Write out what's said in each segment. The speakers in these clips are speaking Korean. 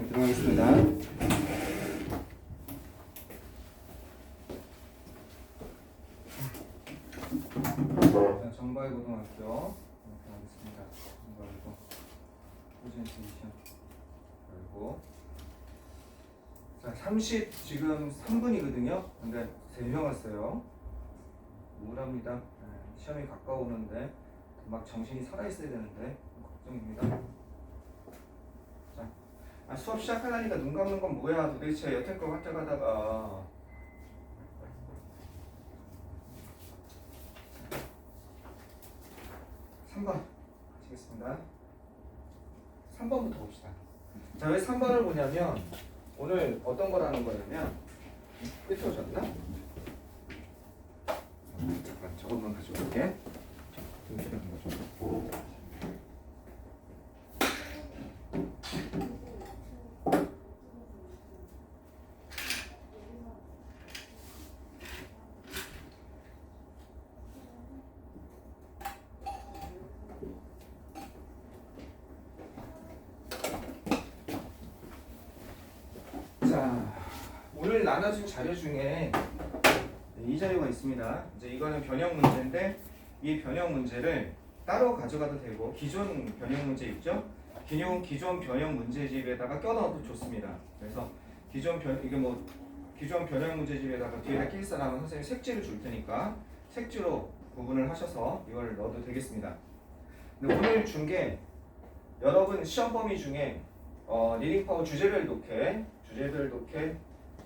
들어가겠습니다. 정바이 고등학교 들어가겠습니다. 정바이고 호진스 시험 그리고 자 30 지금 3분이거든요. 근데 3명 왔어요. 우울합니다. 시험이 가까우는데 막 정신이 살아있어야 되는데 걱정입니다. 자, 수업 시작하려니까 눈 감는 건 뭐야 도대체 여태껏 활짝하다가 3번 하시겠습니다. 3번부터 봅시다. 자, 왜 3번을 보냐면 오늘 어떤 걸 하는 거냐면 끝에 오셨나? 잠깐 저것만 가져올게. 자, 오늘 나눠준 자료 중에 이 자료가 있습니다. 이제 이거는 변형 문제인데 이 변형 문제를 따로 가져가도 되고 기존 변형 문제 있죠? 기존 변형 문제집에다가 껴넣어도 좋습니다. 그래서 기존 변형 문제집에다가 뒤에다 낄 사람은 선생님 색지를 줄 테니까 색지로 구분을 하셔서 이걸 넣어도 되겠습니다. 근데 오늘 준 게 여러분 시험 범위 중에 리딩 파워 주제별 독해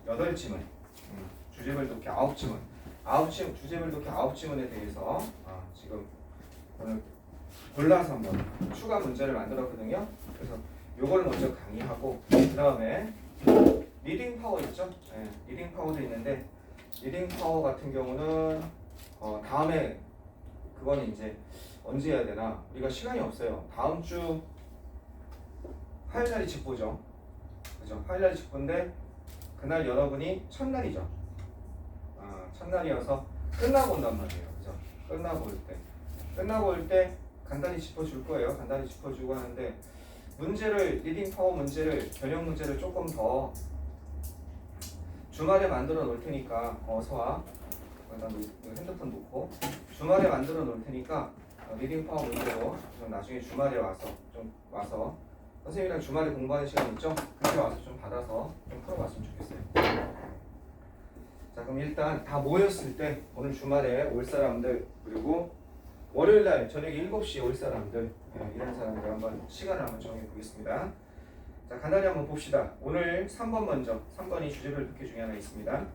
8지문, 주제별 독해 9지문, 주제별 독해 9지문에 대해서 지금 오늘 골라서 한번 추가 문제를 만들었거든요. 그래서 요거를 먼저 강의하고 그 다음에 리딩 파워 있죠? 네, 리딩 파워도 있는데 리딩 파워 같은 경우는 다음에 그거는 이제 언제 해야 되나? 우리가 시간이 없어요. 다음 주 화요일날이 직보죠. 그죠? 화요일날이 직보인데 그날 여러분이 첫날이죠. 첫날이어서 끝나고 온단 말이에요. 그죠? 끝나고 올 때 간단히 짚어줄 거예요. 간단히 짚어주고 하는데 리딩 파워 문제를 변형 문제를 조금 더 주말에 만들어 놓을 테니까 어서 와. 일단 핸드폰 놓고 주말에 만들어 놓을 테니까 리딩 파워 문제로 좀 나중에 주말에 와서 선생님이랑 주말에 공부하는 시간 있죠? 그때 와서 좀 받아서 좀 풀어봤으면 좋겠어요. 자, 그럼 일단 다 모였을 때 오늘 주말에 올 사람들 그리고 월요일날 저녁 7시에 올 사람들 이런 사람들 한번 시간을 한번 정해 보겠습니다. 자, 간단히 한번 봅시다. 오늘 3번 먼저 3번이 주제별 독해 중에 하나 있습니다.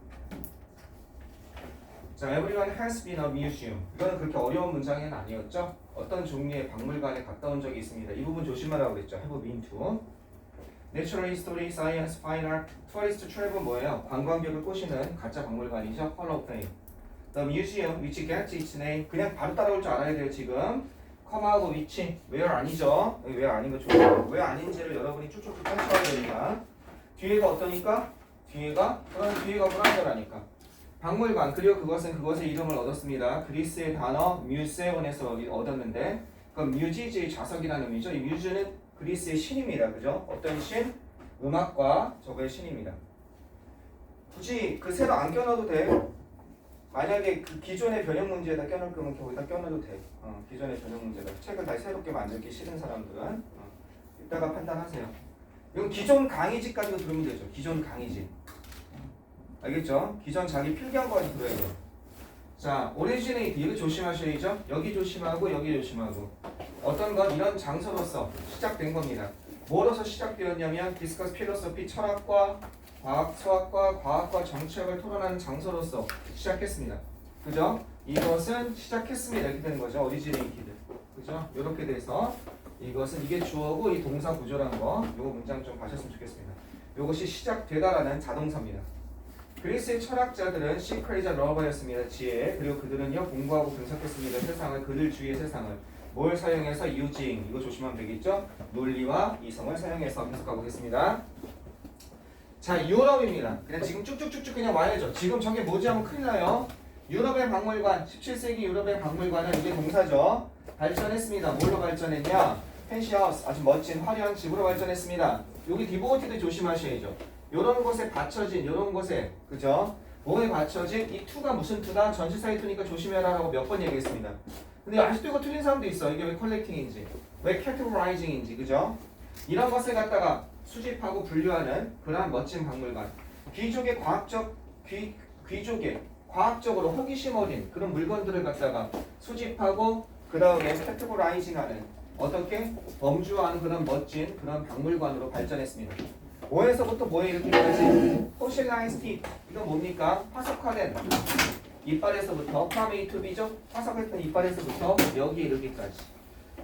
자, everyone has been a museum. 이거는 그렇게 어려운 문장은 아니었죠? 어떤 종류의 박물관에 갔다 온 적이 있습니다. 이 부분 조심하라고 그랬죠. have been to. Natural history, science, fine art, tourist trap은 뭐예요? 관광객을 꼬시는 가짜 박물관이죠. Hall of Fame. The museum which gets its name. 그냥 바로 따라올 줄 알아야 돼요. 지금 com하고 which, where 아니죠? where 아닌 거 좋아요. 왜 아닌지를 여러분이 쭉쭉쭉 펼쳐야 됩니다. 뒤에가 어떠니까? 뒤에가 불안하니까. 박물관, 그리고 그것의 이름을 얻었습니다. 그리스의 단어 뮤세온에서 얻었는데 그건 뮤지즈의 자석이라는 의미죠. 이 뮤즈는 그리스의 신입니다. 그죠? 어떤 신? 음악과 저거의 신입니다. 굳이 그 새로 안 껴넣어도 돼. 만약에 그 기존의 변형 문제에다 껴넣을 거면 거기다 껴넣어도 돼. 기존의 변형 문제에다. 책을 다시 새롭게 만들기 싫은 사람들은 이따가 판단하세요. 이건 기존 강의집 가지고 들으면 되죠. 기존 강의집. 알겠죠? 기존 자기 필기한거까지 들어야 돼요. 자, 오리지네이트 이거 조심하셔야죠. 여기 조심하고 여기 조심하고. 어떤 건 이런 장소로서 시작된 겁니다. 뭐로서 시작되었냐면 디스커스 필로소피 철학과 과학, 수학과 과학과 정치학을 토론하는 장소로서 시작했습니다. 그죠? 이것은 시작했습니다. 이렇게 되는 거죠. 오리지네이티드. 그죠? 이렇게 돼서 이게 주어고 이 동사 구조라는 거 요거 문장 좀 봐셨으면 좋겠습니다. 이것이 시작되다라는 자동사입니다. 그리스의 철학자들은 시크레이자 러버였습니다. 지혜. 그리고 그들은요 공부하고 분석했습니다. 세상을 그들 주위의 세상을 뭘 사용해서 유징 이거 조심하면 되겠죠? 논리와 이성을 사용해서 분석하고 있습니다. 자, 유럽입니다. 그냥 지금 쭉쭉쭉쭉 그냥 와야죠. 지금 저게 뭐지 하면 큰일 나요. 유럽의 박물관 17세기 유럽의 박물관은 이게 동사죠. 발전했습니다. 뭘로 발전했냐? 펜시하우스 아주 멋진 화려한 집으로 발전했습니다. 여기 디보티드 조심하셔야죠. 요런 곳에 받쳐진 요런 곳에 그죠? 뭐에 받쳐진 이 투가 무슨 투다? 전치사의 투니까 조심해라라고 몇 번 얘기했습니다. 근데 아직도 이거 틀린 사람도 있어. 이게 왜 컬렉팅인지 왜 캐테고라이징인지 그죠? 이런 것을 갖다가 수집하고 분류하는 그러한 멋진 박물관. 귀족의 귀족의 과학적으로 호기심 어린 그런 물건들을 갖다가 수집하고 그 다음에 캐테고라이징하는 어떻게 범주하는 그런 멋진 그런 박물관으로 발전했습니다. 뭐에서부터 뭐에 이렇게까지 포실라이즈 팁 이건 뭡니까? 화석화된 이빨에서부터 from A to B죠? 화석했던 이빨에서부터 여기 이르기까지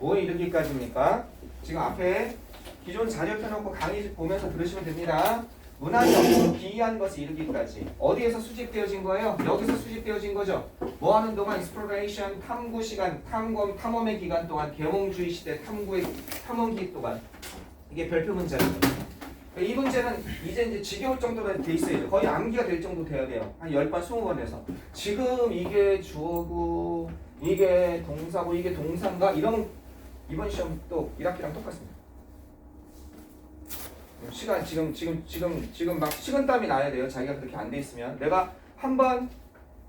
뭐에 이르기까지입니까? 지금 앞에 기존 자료 펴놓고 강의 보면서 들으시면 됩니다. 문화적 기이한 것이 이르기까지 어디에서 수집되어진 거예요? 여기서 수집되어진 거죠. 뭐 하는 동안 exploration 탐구 시간, 탐험의 기간 동안 계몽주의 시대 탐험기 동안 이게 별표 문제입니다. 이 문제는 이제 지겨울 정도로 돼 있어요. 거의 암기가 될 정도 돼야 돼요. 한 10번, 20번 해서 지금 이게 주어고 이게 동사고 이게 동사인가 이런 이번 시험 또 1학기랑 똑같습니다. 시간 지금 막 식은땀이 나야 돼요. 자기가 그렇게 안 돼 있으면 내가 한번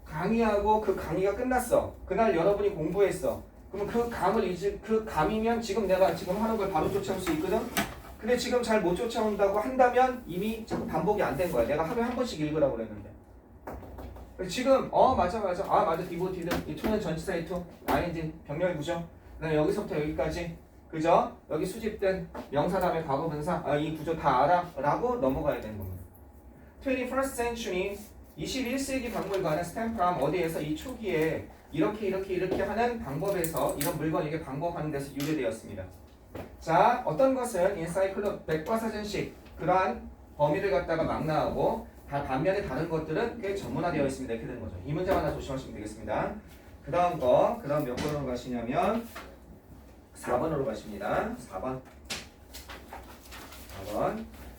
강의하고 그 강의가 끝났어. 그날 여러분이 공부했어. 그러면 그 감을 이제 그 감이면 지금 내가 지금 하는 걸 바로 쫓아올 수 있거든. 근데 지금 잘 못 쫓아온다고 한다면 이미 자꾸 반복이 안 된 거야. 내가 하루에 한 번씩 읽으라고 그랬는데. 지금 맞아 디보티드 이 투는 전치사의 투 ing 병렬 구조. 그다음에 여기서부터 여기까지 그죠? 여기 수집된 명사 다음에 과거 분사 이 구조 다 알아? 라고 넘어가야 되는 겁니다. 21st century 21세기 박물관은 스탬프람 어디에서 이 초기에 이렇게 하는 방법에서 이런 물건 이게 방법하는 데서 유래되었습니다. 자, 어떤 것은 인사이클로 백과사전식 그러한 범위를 갖다가 망라하고 반면에 다른 것들은 꽤 전문화되어 있습니다. 이렇게 되는 거죠. 이 문제만 하나 조심하시면 되겠습니다. 그 다음 몇 번으로 가시냐면 4번으로 가십니다. 4번.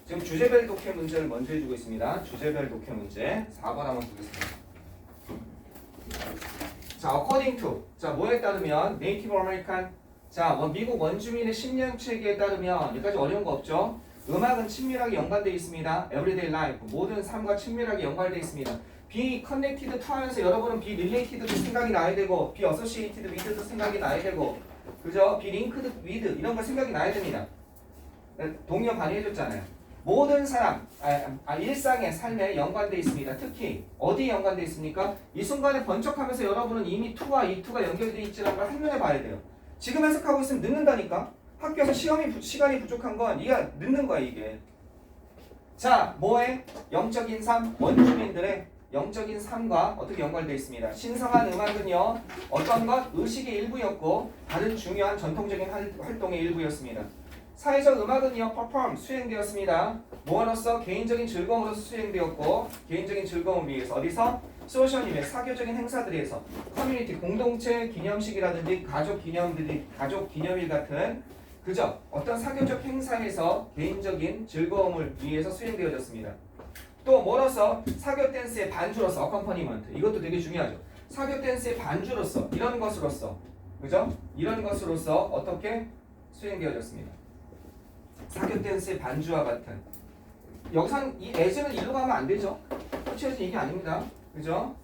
지금 주제별 독해 문제를 먼저 해주고 있습니다. 주제별 독해 문제 4번 한번 보겠습니다. 자, according to 자 뭐에 따르면 네이티브 아메리칸 자 미국 원주민의 심령 체계에 따르면 여기까지 어려운 거 없죠? 음악은 친밀하게 연관되어 있습니다. everyday life 모든 삶과 친밀하게 연관되어 있습니다. be connected to 하면서 여러분은 be related도 생각이 나야 되고 be associated with도 생각이 나야 되고 그죠? be linked with 이런 거 생각이 나야 됩니다. 동료 발휘해줬잖아요. 모든 사람 일상의 삶에 연관되어 있습니다. 특히 어디에 연관되어 있습니까? 이 순간에 번쩍하면서 여러분은 이미 to와 이 to가 연결되어 있지라는 걸 한눈에 봐야 돼요. 지금 해석하고 있으면 늦는다니까? 학교에서 시간이 부족한 건 이게 늦는 거야 이게. 자, 뭐에? 영적인 삶, 원주민들의 영적인 삶과 어떻게 연관되어 있습니다. 신성한 음악은요. 어떤 것? 의식의 일부였고 다른 중요한 전통적인 활동의 일부였습니다. 사회적 음악은요. perform, 수행되었습니다. 뭐로서? 개인적인 즐거움으로서 수행되었고 개인적인 즐거움을 위해서 어디서? 소셜 이벤트, 사교적인 행사들에서 커뮤니티, 공동체 기념식이라든지 가족 기념일 같은 그죠? 어떤 사교적 행사에서 개인적인 즐거움을 위해서 수행되어졌습니다. 또 뭐로서? 사교 댄스의 반주로서 어컴퍼니먼트 이것도 되게 중요하죠. 사교 댄스의 반주로서 이런 것으로서 그죠? 이런 것으로서 어떻게 수행되어졌습니다. 사교 댄스의 반주와 같은 여기선 이 as는 일로 가면 안 되죠. 그렇지 이게 아닙니다. 그죠?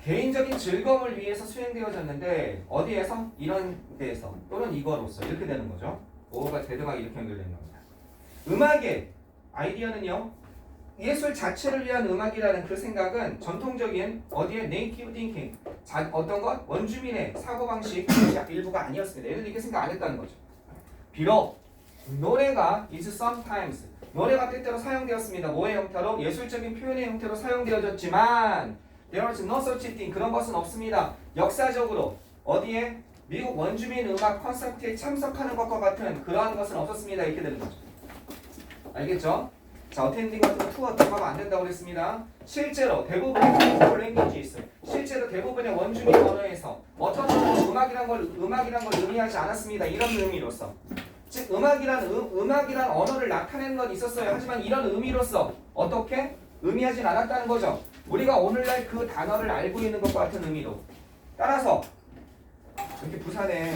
개인적인 즐거움을 위해서 수행되어졌는데 어디에서? 이런 데에서 또는 이거로서 이렇게 되는 거죠. 오가 대등하게 이렇게 연결되는 겁니다. 음악의 아이디어는요. 예술 자체를 위한 음악이라는 그 생각은 전통적인 어디에 네이티브 띵킹 어떤 것? 원주민의 사고방식 일부가 아니었습니다. 얘는 이렇게 생각 안 했다는 거죠. 비록 노래가 is sometimes 노래가 때때로 사용되었습니다. 뭐의 형태로? 예술적인 표현의 형태로 사용되어졌지만 there was no such thing 그런 것은 없습니다. 역사적으로 어디에? 미국 원주민 음악 콘서트에 참석하는 것과 같은 그러한 것은 없었습니다. 이렇게 되는 거죠. 알겠죠? 자, 어텐딩 같은 거 투어 들어가면 안 된다고 그랬습니다. 실제로 대부분의 실제로 대부분의 원주민 언어에서 어떤 음악이란 걸 의미하지 않았습니다. 이런 의미로서 즉 음악이란 언어를 나타내는 건 있었어요. 하지만 이런 의미로서 어떻게 의미하진 않았다는 거죠. 우리가 오늘날 그 단어를 알고 있는 것과 같은 의미로. 따라서 이렇게 부산에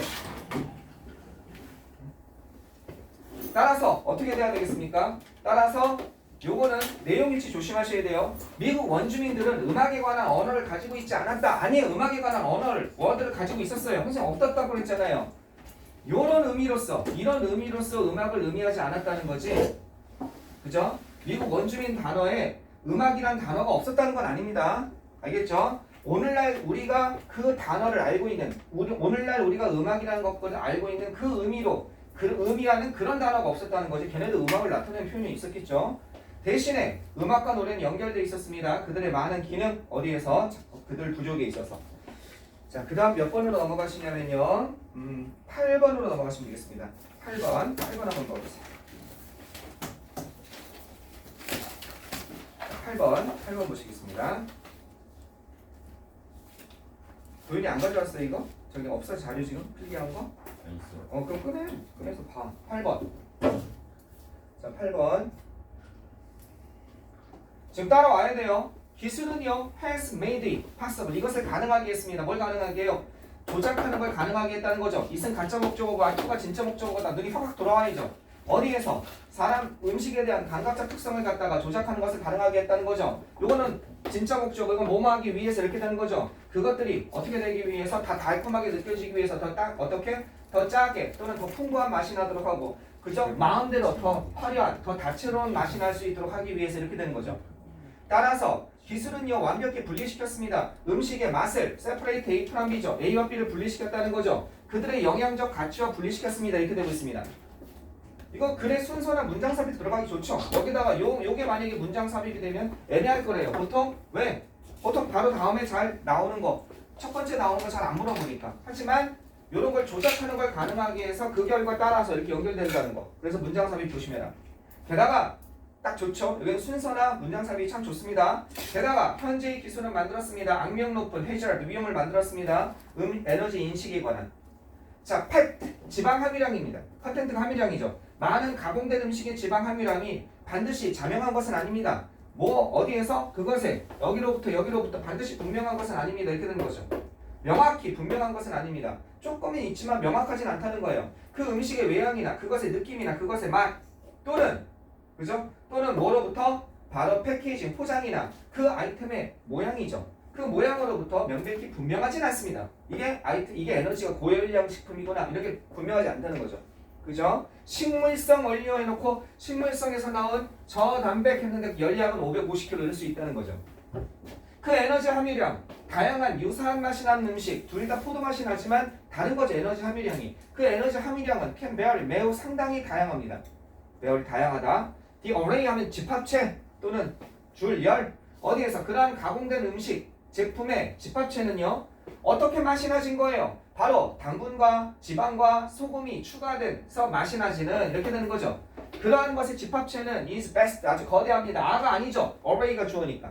따라서 어떻게 돼야 되겠습니까? 따라서 요거는 내용일치 조심하셔야 돼요. 미국 원주민들은 음악에 관한 언어를 가지고 있지 않았다. 아니에요. 음악에 관한 워드를 가지고 있었어요. 선생님 없었다고 그랬잖아요. 요런 의미로서, 이런 의미로서 음악을 의미하지 않았다는 거지. 그죠? 미국 원주민 단어에 음악이란 단어가 없었다는 건 아닙니다. 알겠죠? 오늘날 우리가 그 단어를 알고 있는, 오늘날 우리가 음악이라는 것을 알고 있는 그 의미로, 그 의미하는 그런 단어가 없었다는 거지. 걔네도 음악을 나타내는 표현이 있었겠죠. 대신에 음악과 노래는 연결되어 있었습니다. 그들의 많은 기능 어디에서? 그들 부족에 있어서. 자, 그 다음 몇 번으로 넘어가시냐면요. 8번으로 넘어가시면 되겠습니다. 8번 한번 봐보세요. 8번 보시겠습니다. 도윤이 안 가져왔어 이거? 저기 없어 자료 지금 필기한 거? 있어. 그럼 꺼내서 봐. 8번. 자, 8번. 지금 따라와야 돼요. 기술은요, has made it possible. 이것을 가능하게 했습니다. 뭘 가능하게 해요? 조작하는 걸 가능하게 했다는 거죠. 이승 가짜 목적어고 I가 진짜 목적어다. 눈이 확 돌아와야죠. 어디에서? 사람 음식에 대한 감각적 특성을 갖다가 조작하는 것을 가능하게 했다는 거죠. 요거는 진짜 목적어, 이건 뭐뭐 하기 위해서 이렇게 되는 거죠. 그것들이 어떻게 되기 위해서 다 달콤하게 느껴지기 위해서 더 짜게 또는 더 풍부한 맛이 나도록 하고, 그죠? 마음대로 더 화려한, 더 다채로운 맛이 날 수 있도록 하기 위해서 이렇게 되는 거죠. 따라서 기술은요 완벽히 분리시켰습니다. 음식의 맛을 separate A from B죠. A와 B를 분리시켰다는 거죠. 그들의 영양적 가치와 분리시켰습니다. 이렇게 되고 있습니다. 이거 글의 순서나 문장 삽입 들어가기 좋죠. 여기다가 요게 만약에 문장 삽입이 되면 애매할 거래요. 보통 왜? 보통 바로 다음에 잘 나오는 거, 첫 번째 나오는 거 잘 안 물어보니까. 하지만 요런 걸 조작하는 걸 가능하게 해서 그 결과 따라서 이렇게 연결된다는 거. 그래서 문장 삽입 조심해라. 게다가 딱 좋죠. 여기는 순서나 문장 삽입이 참 좋습니다. 게다가 현재의 기술은 만들었습니다. 악명 높은 해저드 위험을 만들었습니다. 에너지 인식에 관한. 자, 지방 함유량입니다. 컨텐츠가 함유량이죠. 많은 가공된 음식의 지방 함유량이 반드시 자명한 것은 아닙니다. 어디에서? 그것에 여기로부터 반드시 분명한 것은 아닙니다. 이렇게 되는 거죠. 명확히 분명한 것은 아닙니다. 조금은 있지만 명확하진 않다는 거예요. 그 음식의 외향이나 그것의 느낌이나 그것의 맛 또는 그죠? 또는 뭐로부터? 바로 패키징, 포장이나 그 아이템의 모양이죠. 그 모양으로부터 명백히 분명하진 않습니다. 이게 에너지가 고열량 식품이구나 이렇게 분명하지 않다는 거죠. 그죠? 식물성 원료 해놓고 식물성에서 나온 저단백 했는데 열량은 550kcal 넣을 수 있다는 거죠. 그 에너지 함유량, 다양한 유사한 맛이 나는 음식, 둘 다 포도 맛이 나지만 다른 거죠. 에너지 함유량이. 그 에너지 함유량은 매우 상당히 다양합니다. 매우 다양하다. The array 하면 집합체 또는 줄열. 어디에서? 그러한 가공된 음식, 제품의 집합체는요. 어떻게 맛이 나진 거예요? 바로 당분과 지방과 소금이 추가돼서 맛이 나지는 이렇게 되는 거죠. 그러한 것의 집합체는 is best 아주 거대합니다. 아가 아니죠. array가 주어니까.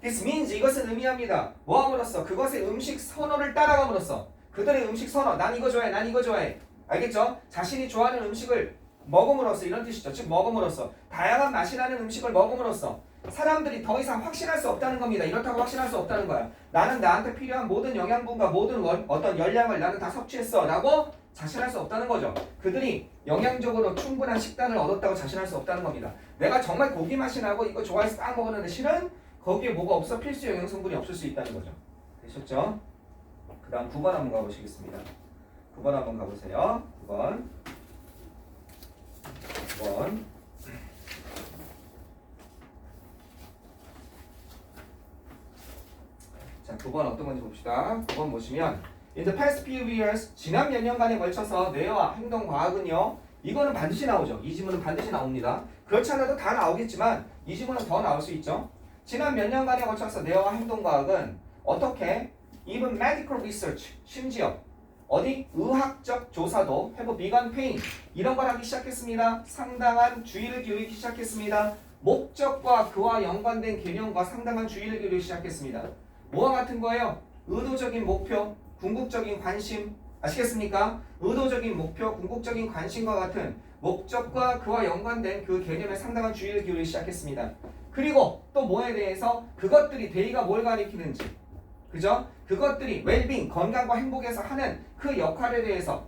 This means 이것은 의미합니다. 뭐함으로써? 그것의 음식 선호를 따라감으로써. 그들의 음식 선호. 난 이거 좋아해. 난 이거 좋아해. 알겠죠? 자신이 좋아하는 음식을 먹음으로써 이런 뜻이죠. 즉 먹음으로써 다양한 맛이 나는 음식을 먹음으로써 사람들이 더 이상 확신할 수 없다는 겁니다. 이렇다고 확신할 수 없다는 거야. 나는 나한테 필요한 모든 영양분과 모든 어떤 열량을 나는 다 섭취했어 라고 자신할 수 없다는 거죠. 그들이 영양적으로 충분한 식단을 얻었다고 자신할 수 없다는 겁니다. 내가 정말 고기 맛이 나고 이거 좋아해서 딱 먹었는데 실은 거기에 뭐가 없어? 필수 영양 성분이 없을 수 있다는 거죠. 되셨죠? 그 다음 9번 한번 가보시겠습니다. 9번 한번 가보세요. 9번. 자, 9번 어떤 건지 봅시다. 9번 보시면 In the past few years, 지난 몇 년간에 걸쳐서 뇌와 행동과학은요. 이거는 반드시 나오죠. 이 지문은 반드시 나옵니다. 그렇지 않아도 다 나오겠지만 이 지문은 더 나올 수 있죠. 지난 몇 년간에 걸쳐서 뇌와 행동과학은 어떻게 even medical research, 심지어 어디 의학적 조사도 have begun paying 이런 걸 하기 시작했습니다. 상당한 주의를 기울이기 시작했습니다. 목적과 그와 연관된 개념과 상당한 주의를 기울이기 시작했습니다. 뭐와 같은 거예요? 의도적인 목표, 궁극적인 관심 아시겠습니까? 의도적인 목표, 궁극적인 관심과 같은 목적과 그와 연관된 그 개념에 상당한 주의를 기울이기 시작했습니다. 그리고 또 뭐에 대해서 그것들이 대의가 뭘 가리키는지 그죠? 그것들이 웰빙, 건강과 행복에서 하는 그 역할에 대해서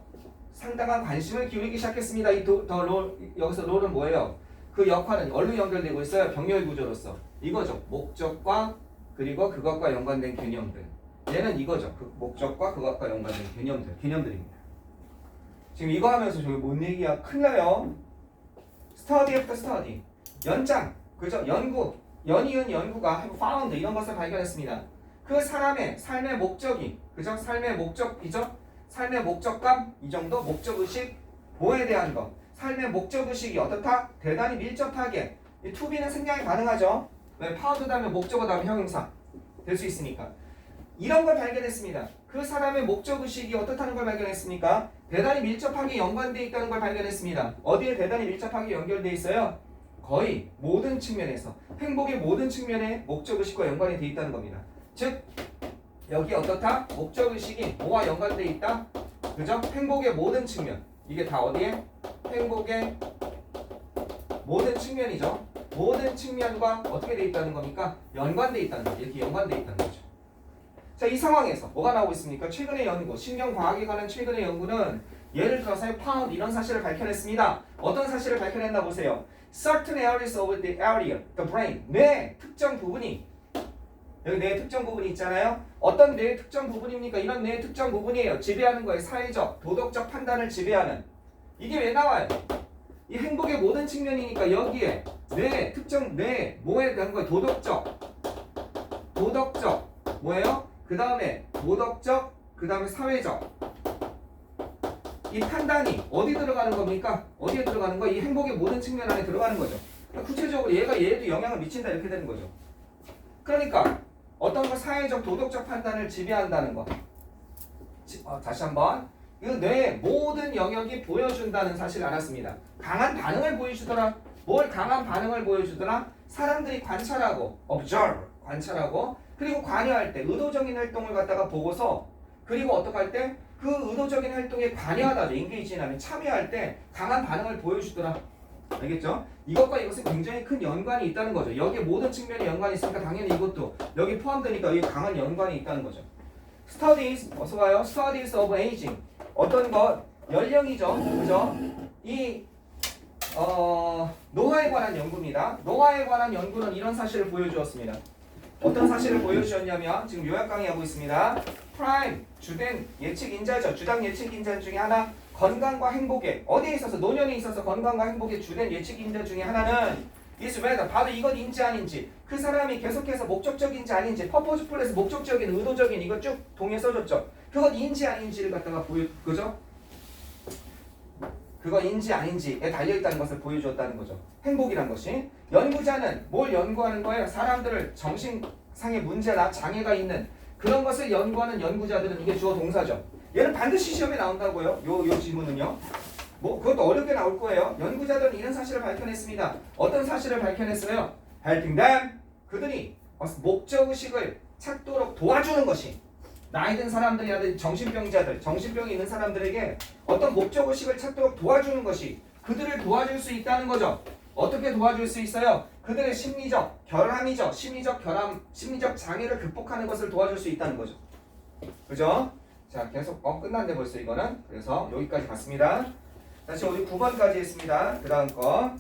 상당한 관심을 기울이기 시작했습니다. 여기서 롤은 뭐예요? 그 역할은 뭘로 연결되고 있어요? 병렬 구조로서. 이거죠. 목적과 그리고 그것과 연관된 개념들. 얘는 이거죠. 그 목적과 그것과 연관된 개념들입니다. 지금 이거 하면서 저기 뭔 얘기야? 큰일 나요. study after study. 연장, 그죠? 연이은 연구가 have found 이런 것을 발견했습니다. 그 사람의 삶의 목적이, 그죠? 삶의 목적이죠? 삶의 목적감, 이 정도 목적의식, 뭐에 대한 것. 삶의 목적의식이 어떻다? 대단히 밀접하게. 이 to be는 생략이 가능하죠? 왜? found 다음에 목적어 다음에 형용사 될 수 있으니까. 이런 걸 발견했습니다. 그 사람의 목적의식이 어떻다는 걸 발견했습니까? 대단히 밀접하게 연관되어 있다는 걸 발견했습니다. 어디에 대단히 밀접하게 연결되어 있어요? 거의 모든 측면에서 행복의 모든 측면에 목적의식과 연관이 되어 있다는 겁니다. 즉 여기 어떻다? 목적의식이 뭐와 연관되어 있다? 그죠? 행복의 모든 측면. 이게 다 어디에? 행복의 모든 측면이죠. 모든 측면과 어떻게 되어 있다는 겁니까? 연관되어 있다는 거죠. 이렇게 연관되어 있다는 거죠. 자, 이 상황에서 뭐가 나오고 있습니까? 최근의 연구, 신경과학에 관한 최근의 연구는 예를 들어서 found 이런 사실을 밝혀냈습니다. 어떤 사실을 밝혀냈나 보세요. Certain areas of the area, the brain, 뇌 특정 부분이, 여기 뇌 특정 부분이 있잖아요. 어떤 뇌 특정 부분입니까? 이런 뇌 특정 부분이에요. 지배하는 거예요. 사회적, 도덕적 판단을 지배하는. 이게 왜 나와요? 이 행복의 모든 측면이니까 여기에 뇌 특정 뇌 뭐에 대한 거예요? 도덕적 뭐예요? 그 다음에 도덕적, 그 다음에 사회적. 이 판단이 어디 들어가는 겁니까? 어디에 들어가는 거? 이 행복의 모든 측면 안에 들어가는 거죠. 구체적으로 얘도 영향을 미친다 이렇게 되는 거죠. 그러니까 어떤 거 사회적, 도덕적 판단을 지배한다는 거. 다시 한번. 이 뇌의 모든 영역이 보여준다는 사실을 알았습니다. 강한 반응을 보여주더라. 뭘 강한 반응을 보여주더라? 사람들이 관찰하고, observe, 관찰하고, 그리고 관여할 때 의도적인 활동을 갖다가 보고서, 그리고 어떻게 할 때 그 의도적인 활동에 관여하다, engag하면 참여할 때 강한 반응을 보여주더라. 알겠죠? 이것과 이것은 굉장히 큰 연관이 있다는 거죠. 여기에 모든 측면에 연관이 있으니까 당연히 이것도 여기 포함되니까 여기 강한 연관이 있다는 거죠. Studies, 어서 와요. Studies of aging. 어떤 것, 연령이죠. 그죠? 이 노화에 관한 연구입니다. 노화에 관한 연구는 이런 사실을 보여주었습니다. 어떤 사실을 보여주셨냐면 지금 요약 강의하고 있습니다. 프라임, 주된 예측인자죠. 주당 예측인자 중에 하나, 건강과 행복에 어디에 있어서 노년에 있어서 건강과 행복의 주된 예측인자 중에 하나는 is whether, 바로 이것인지 아닌지, 그 사람이 계속해서 목적적인지 아닌지, purposeful에서 목적적인, 의도적인, 이거 쭉 동의에 써줬죠. 그것인지 아닌지를 갖다가 그죠? 그거인지 아닌지에 달려있다는 것을 보여주었다는 거죠. 행복이란 것이. 연구자는 뭘 연구하는 거예요? 사람들을 정신상의 문제나 장애가 있는 그런 것을 연구하는 연구자들은 이게 주어 동사죠. 얘는 반드시 시험에 나온다고요. 요 지문은요. 뭐 그것도 어렵게 나올 거예요. 연구자들은 이런 사실을 밝혀냈습니다. 어떤 사실을 밝혀냈어요? helping them, 그들이 목적의식을 찾도록 도와주는 것이, 나이 든 사람들이라든지 정신병자들, 정신병이 있는 사람들에게 어떤 목적의식을 찾도록 도와주는 것이 그들을 도와줄 수 있다는 거죠. 어떻게 도와줄 수 있어요? 그들의 심리적 결함이죠. 심리적 장애를 극복하는 것을 도와줄 수 있다는 거죠. 그죠? 자, 계속 끝났네 벌써 이거는. 그래서 여기까지 갔습니다. 다시 우리 9번까지 했습니다. 그 다음 거.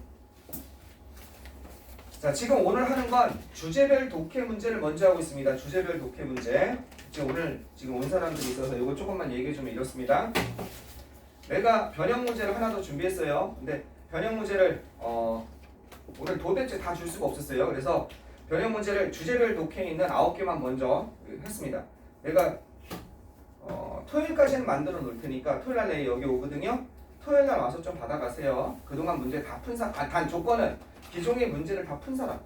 자, 지금 오늘 하는 건 주제별 독해 문제를 먼저 하고 있습니다. 주제별 독해 문제. 지금 온 사람들이 있어서 이거 조금만 얘기해 주면 이렇습니다. 내가 변형 문제를 하나 더 준비했어요. 근데 변형 문제를 오늘 도대체 다 줄 수가 없었어요. 그래서 변형 문제를 주제별 독해에 있는 9개만 먼저 했습니다. 내가 토요일까지는 만들어 놓을 테니까 토요일 날 여기 오거든요. 토요일 날 와서 좀 받아가세요. 그동안 문제 다 푼 사람, 단 조건은 기존의 문제를 다 푼 사람.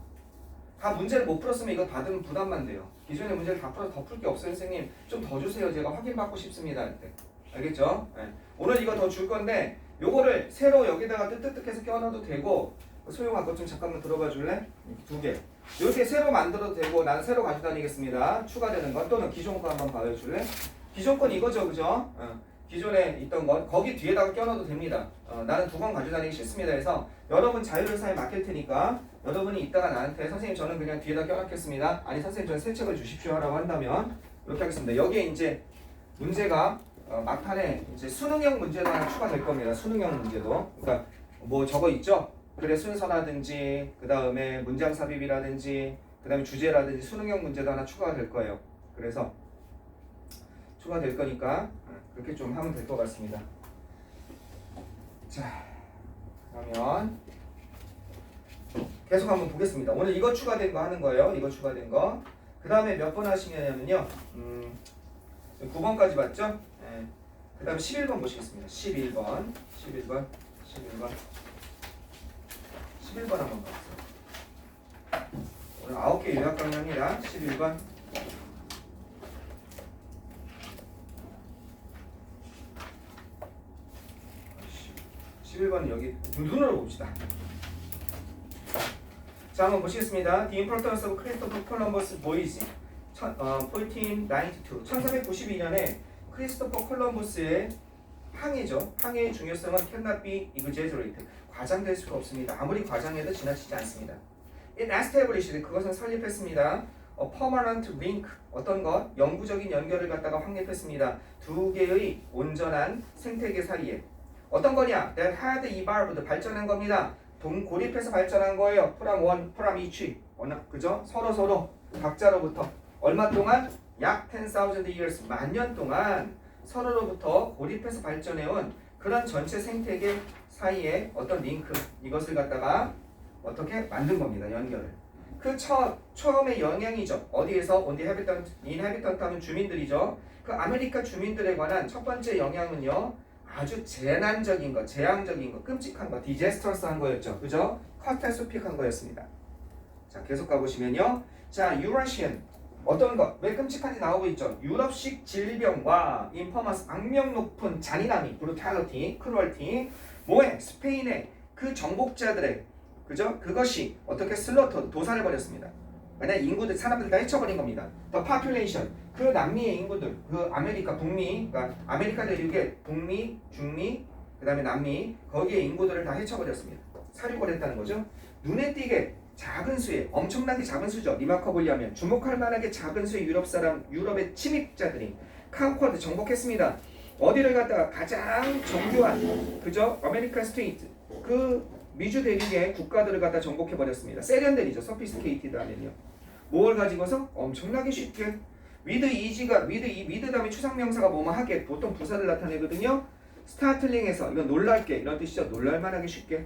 다 문제를 못 풀었으면 이거 받으면 부담만 돼요. 기존의 문제를 다 풀어서 더 풀 게 없어요. 선생님 좀 더 주세요. 제가 확인받고 싶습니다. 할 때. 알겠죠? 네. 오늘 이거 더 줄 건데 요거를 새로 여기다가 뜨뜻해서 껴넣어도 되고, 소용아 것 좀 잠깐만 들어봐 줄래? 2개. 이렇게 새로 만들어도 되고, 나는 새로 가지고 다니겠습니다. 추가되는 것 또는 기존 거 한번 봐줄래? 기존 건 이거죠, 그죠? 기존에 있던 것 거기 뒤에다가 껴넣어도 됩니다. 나는 2권 가지고 다니기 싫습니다. 해서 여러분 자율의사에 맡길 테니까 여러분이 이따가 나한테 선생님 저는 그냥 뒤에다 껴넣겠습니다. 아니 선생님 저는 새 책을 주십시오 하라고 한다면 이렇게 하겠습니다. 여기에 이제 문제가 막판에 이제 수능형 문제도 하나 추가될 겁니다. 수능형 문제도. 그러니까 뭐 저거 있죠? 글의 순서라든지 그 다음에 문장 삽입이라든지 그 다음에 주제라든지 수능형 문제도 하나 추가가 될 거예요. 그래서 추가될 거니까 그렇게 좀 하면 될 것 같습니다. 자, 그러면 계속 한번 보겠습니다. 오늘 이거 추가된 거 하는 거예요. 이거 추가된 거. 그 다음에 몇 번 하시냐면요. 9번까지 봤죠? 네. 그 다음에 11번 보시겠습니다. 11번 한번 봤어요. 오늘 9개 요약 강의입니다. 11번. 여기 눈으로 봅시다. 자, 한번 보시겠습니다. The importance of Christopher Columbus voyage 1492. 1492년에 크리스토퍼 콜럼버스의 항해죠. 항해의 중요성은 cannot be exaggerated. 과장될 수가 없습니다. 아무리 과장해도 지나치지 않습니다. It established. 그것은 설립했습니다. A permanent link. 어떤 것? 영구적인 연결을 갖다가 확립했습니다. 두 개의 온전한 생태계 사이에. 어떤 거냐? That had evolved. 발전한 겁니다. 고립해서 발전한 거예요. from one, from each. 그죠? 서로 각자로부터 얼마 동안? 약 10,000 years. 만년 동안 서로로부터 고립해서 발전해온 그런 전체 생태계 사이에 어떤 링크, 이것을 갖다가 어떻게 만든 겁니다. 연결을. 그 처음의 영향이죠. 어디에서? On the inhabitant 하면 주민들이죠. 그 아메리카 주민들에 관한 첫 번째 영향은요. 아주 재난적인 거, 재앙적인 거, 끔찍한 거, 디제스터스한 거였죠. 그죠? 카타스트로픽한 거였습니다. 자, 계속 가보시면요. 자, 유라시안. 어떤 것? 왜 끔찍한지 나오고 있죠. 유럽식 질병과 인퍼먼스, 악명 높은 잔인함이, 브루탈리티, 크루얼티, 뭐에? 스페인의 그 정복자들의, 그죠? 그것이 어떻게 슬러터, 도살을 벌였습니다. 만약 인구들, 사람들 다 해쳐버린 겁니다. The population, 그 남미의 인구들, 그 아메리카 북미, 그러니까 아메리카 대륙의 북미, 중미, 그 다음에 남미, 거기에 인구들을 다 해쳐버렸습니다. 살육을 했다는 거죠. 눈에 띄게 작은 수의, 엄청나게 작은 수죠. 리마커블리 하면 주목할 만하게 작은 수의 유럽의 침입자들이 칸코드 정복했습니다. 어디를 갔다가 가장 정교한, 그죠? 아메리칸 스테이트, 그 미주 대륙의 국가들을 갖다 정복해버렸습니다. 세련되리죠. 서피스케이티드 하면요. 뭘 가지고서? 엄청나게 쉽게. 위드 다음에 추상명사가 뭐뭐 하게, 보통 부사를 나타내거든요. 스타틀링에서, 이건 놀랄게, 이런 뜻이죠. 놀랄만하게 쉽게.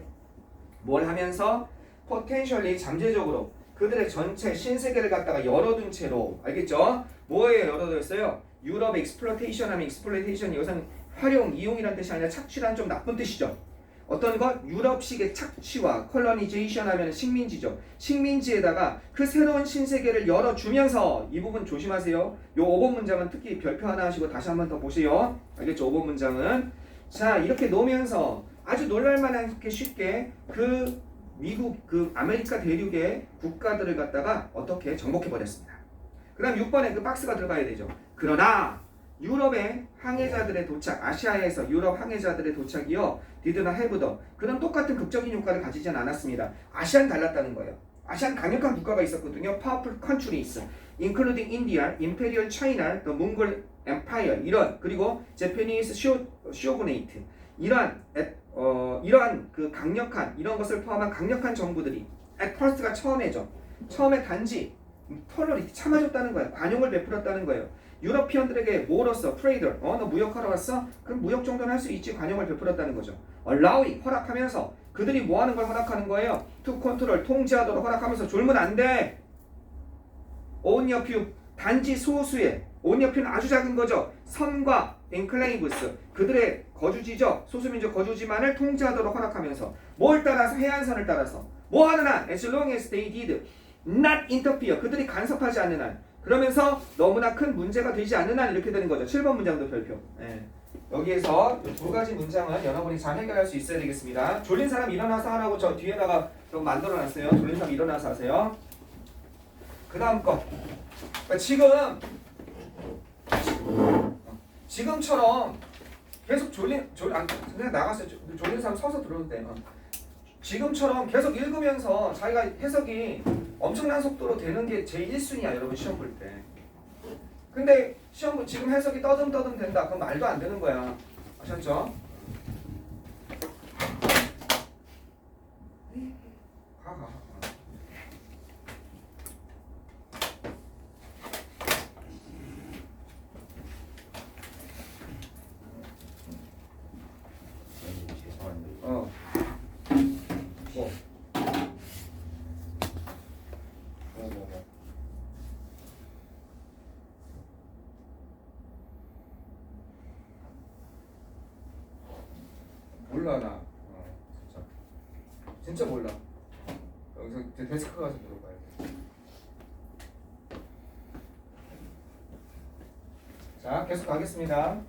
뭘 하면서? potentially, 잠재적으로 그들의 전체 신세계를 갖다가 열어둔 채로, 알겠죠? 뭐에 열어뒀어요? 유럽 exploitation 하면 exploitation, 이것은 활용, 이용이라는 뜻이 아니라 착취라는 좀 나쁜 뜻이죠. 어떤 것? 유럽식의 착취와 colonization 하면 식민지죠. 식민지에다가 그 새로운 신세계를 열어주면서, 이 부분 조심하세요. 요 5번 문장은 특히 별표 하나 하시고 다시 한번 더 보세요. 알겠죠? 5번 문장은. 자, 이렇게 놓으면서 아주 놀랄만하게 쉽게 그 미국, 그 아메리카 대륙의 국가들을 갖다가 어떻게 정복해버렸습니다. 그 다음 6번에 그 박스가 들어가야 되죠. 그러나 유럽의 항해자들의 도착, 아시아에서 유럽 항해자들의 도착이요, 디드나 해브더, 그런 똑같은 극적인 효과를 가지진 않았습니다. 아시아는 달랐다는 거예요. 아시아는 강력한 국가가 있었거든요. Powerful countries, including India, Imperial China, the Mongol Empire, 이런, 그리고 Japanese shogunate, 이러한 그 강력한, 이런 것을 포함한 강력한 정부들이 at first가 처음에죠. 처음에 단지 톨러리티, 참아줬다는 거예요. 관용을 베풀었다는 거예요. 유러피언들에게 뭐로써? 트레이더. 너 무역하러 왔어? 그럼 무역 정도는 할 수 있지. 관용을 베풀었다는 거죠. allowing, 허락하면서. 그들이 뭐 하는 걸 허락하는 거예요? to control, 통제하도록 허락하면서. 졸면 안 돼. only a few, 단지 소수의. only a few는 아주 작은 거죠. 섬과 enclaves, 그들의 거주지죠. 소수민족 거주지만을 통제하도록 허락하면서. 뭘 따라서? 해안선을 따라서. 뭐 하는 한? as long as they did not interfere, 그들이 간섭하지 않는 한. 그러면서 너무나 큰 문제가 되지 않는 한, 이렇게 되는 거죠. 7번 문장도 별표. 여기에서 두 가지 문장은 여러분이 잘 해결할 수 있어야 되겠습니다. 졸린 사람 일어나서 하라고 저 뒤에다가 좀 만들어놨어요. 졸린 사람 일어나서 하세요. 그 다음 거. 그러니까 지금처럼 계속 그냥 나갔어요. 졸린 사람 서서 들어도 돼요. 지금처럼 계속 읽으면서 자기가 해석이 엄청난 속도로 되는 게 제 1순위야, 여러분 시험 볼 때. 근데 시험 지금 해석이 떠듬떠듬 된다. 그럼 말도 안 되는 거야. 아셨죠? 가. 뭐. 몰라 나. 진짜 몰라. 여기서 데스크 가서 물어봐야 돼. 자, 계속 가겠습니다.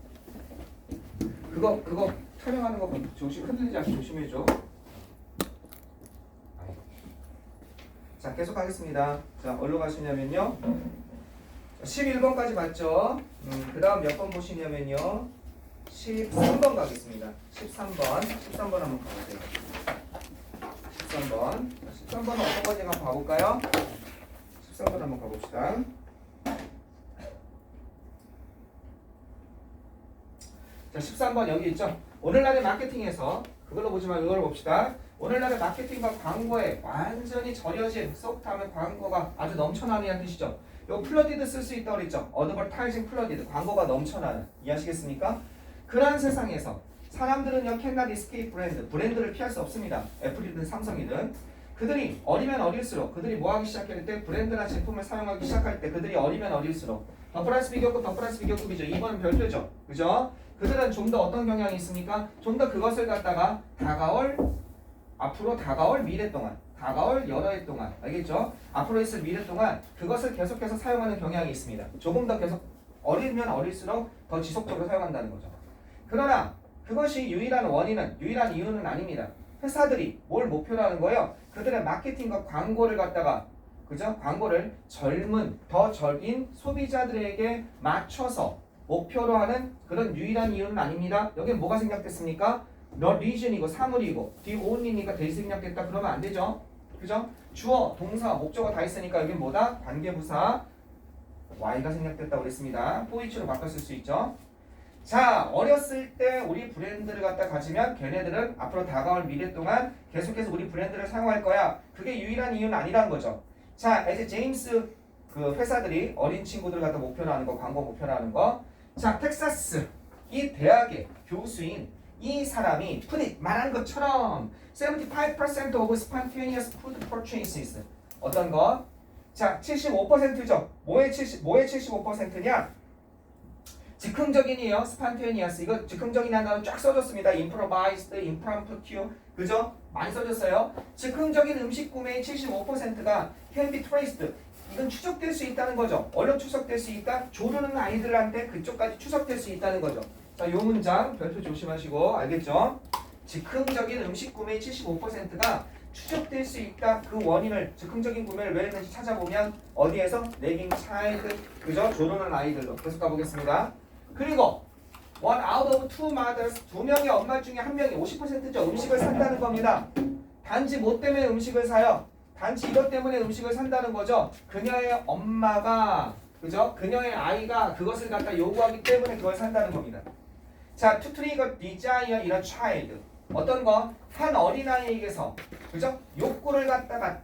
그거 촬영하는 거 흔들리지 않게 조심해줘. 자, 계속 가겠습니다. 자, 어디로 가시냐면요. 11번까지 봤죠? 그 다음 몇 번 보시냐면요. 13번 가겠습니다. 13번 한번 가보세요. 13번은 어떤 건지 한번 봐볼까요? 13번 한번 가봅시다. 자, 13번 여기 있죠? 오늘날의 마케팅에서 그걸로 보지 말고 이걸로 봅시다. 오늘날의 마케팅과 광고에 완전히 절여진 소프트하면 광고가 아주 넘쳐나는 뜻이죠. 요 플러디드 쓸 수 있다고 그랬죠? 어드버타이징 플러디드, 광고가 넘쳐나는. 이해하시겠습니까? 그러한 세상에서 사람들은요 cannot escape 브랜드를 피할 수 없습니다. 애플이든 삼성이든 그들이 어리면 어릴수록 그들이 뭐하기 시작할 때 브랜드나 제품을 사용하기 시작할 때 그들이 어리면 어릴수록 더 플러스 비교급이죠. 2번은 별표죠. 그죠? 그들은 좀 더 어떤 경향이 있습니까? 좀 더 그것을 갖다가 앞으로 다가올 미래 동안 다가올 여러 해 동안 알겠죠? 앞으로 있을 미래 동안 그것을 계속해서 사용하는 경향이 있습니다. 조금 더 계속 어리면 어릴수록 더 지속적으로 사용한다는 거죠. 그러나 그것이 유일한 이유는 아닙니다. 회사들이 뭘 목표로 하는 거예요? 그들의 마케팅과 광고를 갖다가 그죠? 광고를 더 적인 소비자들에게 맞춰서 목표로 하는 그런 유일한 이유는 아닙니다. 여기는 뭐가 생략됐습니까? The reason이고 사물이고 the only니까 대시 생략됐다 그러면 안 되죠. 그죠? 주어, 동사, 목적어 다 있으니까 여기는 뭐다? 관계부사 y가 생략됐다고 그랬습니다. 포이치로 바꿔 쓸 수 있죠. 자, 어렸을 때 우리 브랜드를 갖다 가지면 걔네들은 앞으로 다가올 미래 동안 계속해서 우리 브랜드를 사용할 거야. 그게 유일한 이유는 아니라는 거죠. 자, 이제 제임스 그 회사들이 어린 친구들 갖다 목표로 하는 거, 광고 목표로 하는 거. 자, 텍사스 이 대학의 교수인 이 사람이 푸디 말한 것처럼 75% of spontaneous food purchases 어떤 거? 자, 75%죠. 뭐의 75%냐? 즉흥적인이에요. spontaneous. 이거 즉흥적인이라는 단어 쫙 써줬습니다. improvised, impromptu. 그죠? 많이 써줬어요. 즉흥적인 음식 구매의 75%가 can be traced. 이건 추적될 수 있다는 거죠. 얼른 추적될 수 있다? 조르는 아이들한테 그쪽까지 추적될 수 있다는 거죠. 자, 요 문장 별표 조심하시고 알겠죠? 즉흥적인 음식 구매의 75%가 추적될 수 있다. 그 원인을 즉흥적인 구매를 왜 했는지 찾아보면 어디에서? nagging child. 그죠? 조르는 아이들로. 계속 가보겠습니다. 그리고 one out of two mothers 두 명의 엄마 중에 한 명이 50%죠. 음식을 산다는 겁니다. 단지 뭐 때문에 음식을 사요? 단지 이것 때문에 음식을 산다는 거죠. 그녀의 엄마가 그죠? 그녀의 아이가 그것을 갖다 요구하기 때문에 그걸 산다는 겁니다. 자, to trigger desire in a child. 어떤 거? 한 어린아이에게서 그죠? 욕구를 갖다가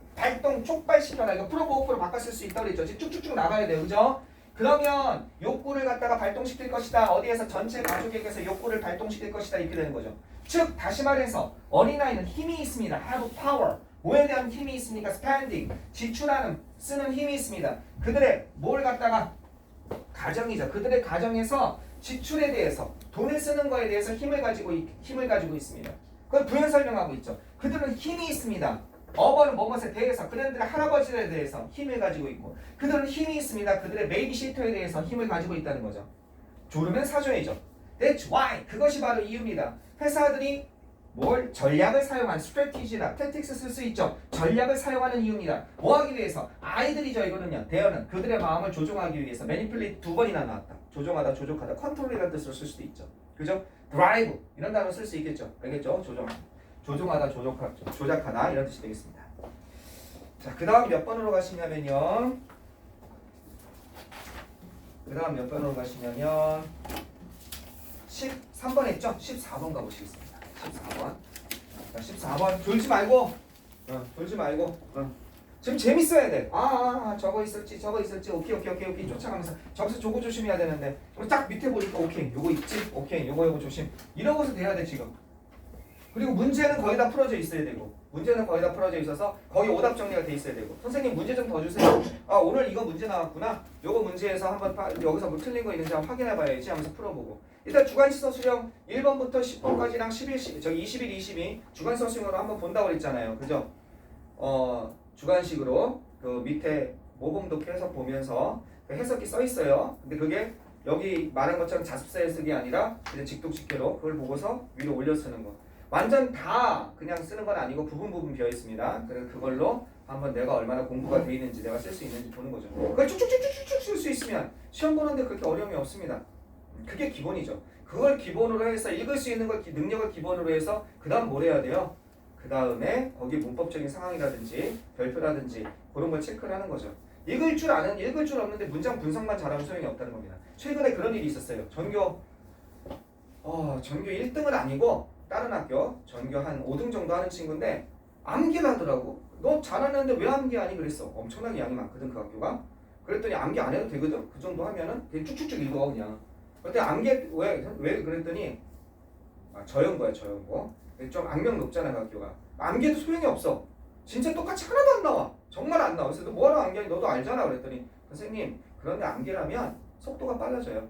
촉발시켜라. 이거 프로보크로 바꿔 쓸 수 있다고 그랬죠. 쭉쭉쭉 나가야 돼요. 그죠? 그러면 욕구를 갖다가 발동시킬 것이다. 어디에서? 전체 가족에게서 욕구를 발동시킬 것이다. 이렇게 되는 거죠. 즉 다시 말해서 어린아이는 힘이 있습니다. have power. 뭐에 대한 힘이 있습니까? spending. 지출하는 쓰는 힘이 있습니다. 그들의 뭘 갖다가 가정이죠. 그들의 가정에서 지출에 대해서 돈을 쓰는 거에 대해서 힘을 가지고 있습니다. 그걸 부연 설명하고 있죠. 그들은 힘이 있습니다. 어버는 뭐뭐에 대해서 그들의 할아버지에 대해서 힘을 가지고 있고 그들은 힘이 있습니다. 그들의 베이비시터에 대해서 힘을 가지고 있다는 거죠. 조르면 사줘야죠. That's why. 그것이 바로 이유입니다. 회사들이 뭘 전략을 사용한 스트래티지나 택틱스 쓸 수 있죠. 전략을 사용하는 이유입니다. 뭐 하기 위해서? 아이들이죠. 이거는요. 대어는 그들의 마음을 조종하기 위해서 매니플레이트 두 번이나 나왔다. 조종하다, 조종하다, 컨트롤이라는 뜻으로 쓸 수도 있죠. 그죠? 드라이브 이런 단어 쓸 수 있겠죠. 알겠죠? 조종하다, 조작하다 이런 뜻이 되겠습니다. 자, 그 다음 몇 번으로 가시냐면요. 그 다음 몇 번으로 가시냐면 13번 했죠? 14번 가보시겠습니다. 14번. 자, 14번. 졸지 말고. 졸지 말고. 지금 재밌어야 돼. 저거 있었지. 오케이. 쫓아가면서. 저기서 저거 조심해야 되는데. 딱 밑에 보니까 오케이. 요거 있지? 오케이. 요거 조심. 이러고서 돼야 돼, 지금. 그리고 문제는 거의 다 풀어져 있어야 되고. 문제는 거의 다 풀어져 있어서 거의 오답 정리가 돼 있어야 되고. 선생님 문제 좀 더 주세요. 오늘 이거 문제 나왔구나. 요거 문제에서 한번 여기서 뭐 틀린 거 있는지 한번 확인해 봐야지 하면서 풀어보고. 일단 주관시서 수령 1번부터 10번까지랑 21, 22 주관시서 수령으로 한번 본다고 그랬잖아요. 그죠? 주관식으로 그 밑에 모범독 해석 보면서 그 해석이 써 있어요. 근데 그게 여기 말한 것처럼 자습서에 쓰기 아니라 그냥 직독직해로 그걸 보고서 위로 올려 쓰는 거. 완전 다 그냥 쓰는 건 아니고 부분 비어 있습니다. 그래서 그걸로 한번 내가 얼마나 공부가 돼 있는지 내가 쓸 수 있는지 보는 거죠. 그걸 쭉쭉쭉쭉쭉 쓸 수 있으면 시험 보는데 그렇게 어려움이 없습니다. 그게 기본이죠. 그걸 기본으로 해서 읽을 수 있는 걸 능력을 기본으로 해서 그 다음 뭘 해야 돼요? 그 다음에 거기 문법적인 상황이라든지 별표라든지 그런 걸 체크를 하는 거죠. 읽을 줄 없는데 문장 분석만 잘하면 소용이 없다는 겁니다. 최근에 그런 일이 있었어요. 전교 1등은 아니고 다른 학교 전교 한 5등 정도 하는 친구인데 암기를 하더라고. 너 잘하는데 왜 암기 아니? 그랬어. 엄청나게 양이 많거든 그 학교가. 그랬더니 암기 안 해도 되거든. 그 정도 하면은 그냥 쭉쭉쭉 읽어 그냥. 그랬더니 암기 왜 그랬더니 저연고야 저연고. 좀 악명 높잖아 그 학교가. 암기해도 소용이 없어. 진짜 똑같이 하나도 안 나와. 정말 안 나와. 그래서 너 뭐하러 암기하니? 너도 알잖아. 그랬더니 선생님 그런데 암기라면 속도가 빨라져요.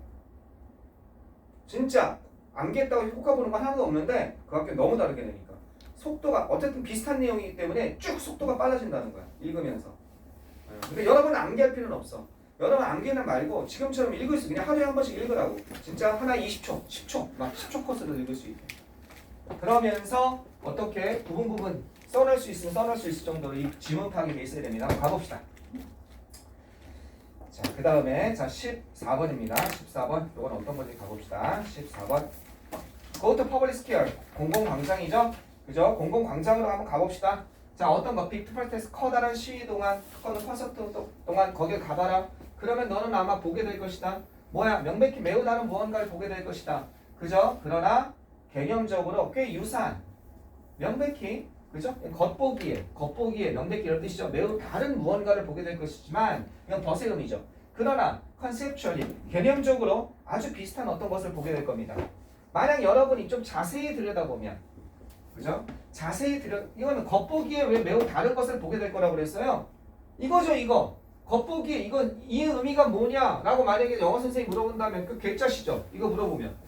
진짜 암기했다고 효과 보는 건 하나도 없는데 그 학교 너무 다르게 되니까 속도가 어쨌든 비슷한 내용이기 때문에 쭉 속도가 빨라진다는 거야. 읽으면서. 근데 여러분 암기할 필요는 없어. 여러분 암기는 말고 지금처럼 읽을 수 그냥 하루에 한 번씩 읽으라고. 진짜 하나 20초, 10초 막 10초 코스로 읽을 수 있게. 그러면서 어떻게 부분 써낼 수 있으면 써낼 수 있을 정도로 이 지문 파악이 돼 있어야 됩니다. 가봅시다. 자, 그 다음에 14번입니다. 14번. 이건 어떤 건지 가봅시다. 14번. Go to public square. 공공광장이죠? 그죠? 공공광장으로 한번 가봅시다. 자, 어떤 거? 빅 프로테스트 커다란 시위 동안, 또는 콘서트 동안 거길 가봐라. 그러면 너는 아마 보게 될 것이다. 뭐야? 명백히 매우 다른 무언가를 보게 될 것이다. 그죠? 그러나 개념적으로 꽤 유사한 명백히 그죠? 겉보기에 명백히 이런 뜻이죠. 매우 다른 무언가를 보게 될 것이지만 이건 벗의 의미죠. 그러나 conceptually 개념적으로 아주 비슷한 어떤 것을 보게 될 겁니다. 만약 여러분이 좀 자세히 들여다보면 그죠? 이거는 겉보기에 왜 매우 다른 것을 보게 될 거라고 그랬어요? 이거죠 이거. 겉보기에 이 의미가 뭐냐라고 만약에 영어 선생님이 물어본다면 그 괴짜시죠? 이거 물어보면